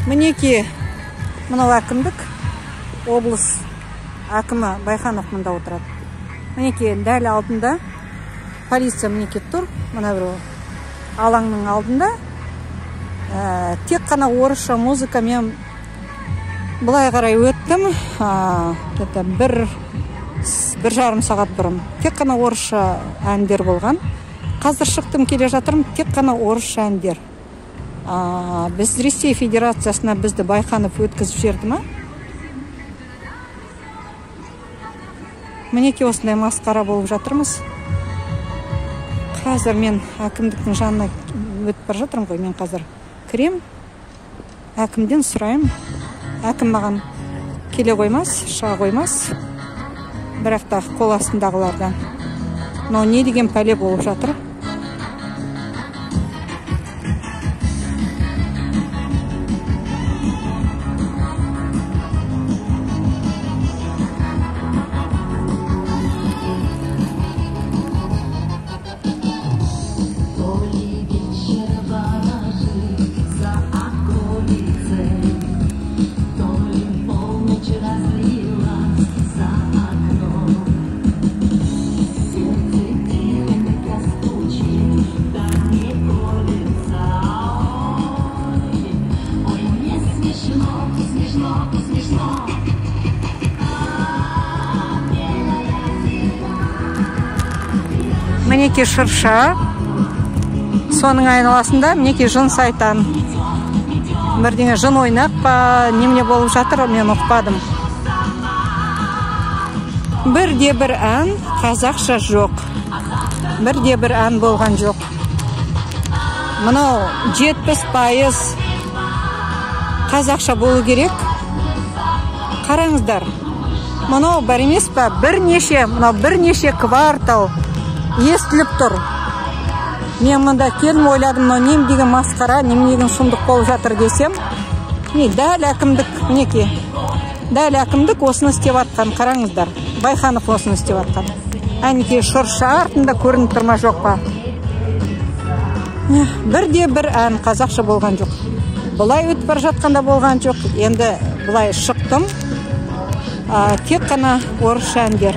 Мінеки мынау әкімдік, облыс әкімі Байханов мұнда отырады. Мінеки дәл алдында полиция мінеки тұр, мына бір алаңның алдында. Тек қана орысша музыка мен былай қарай өттім, бір жарым сағат бұрын. Тек қана орысша әндер болған. Қазір шықтым келе жатырмын, тек қана орысша әндер. Біз Ресей Федерациясына бізді Байханов өткізіп жерді ма? Мінеки осындай масқара болып жатырмыз. Қазір мен әкімдіктің жанына өтіп бара жатырмын ғой. Мен қазір кірем, әкімден сұрайым. Әкім маған келе қоймас, шыға қоймас. Бірақ та қол астындағылардан. Но не деген пәле болып жатыр? Мінеки шырша, соның айналасында мінеки жын сайтан. Бірдеңе жын ойнақ па, немене болып жатыр, мен ұқпадым. Бірде бір ән қазақша жоқ. Бірде бір ән болған жоқ. Мынау 70% қазақша болу керек. Қараңыздар. Мынау бар емес па, бірнеше квартал естіліп тұр. Мен мұнда келім ойладым, но нем деген масқара, нем деген сұмдық болып жатыр десем. Дәл әкімдік, мінеки. Дәл әкімдік осыны істеп атқан, қараңыздар. Байханов осыны істеп атқан. Әнеки шырша артында көрініп тұрма жоқ па. Бірде бір ән қазақша болған жоқ. Бұлай өтіп бара жатқанда болған жоқ. Енді бұлай шықтым. Тек қана орысша әндер.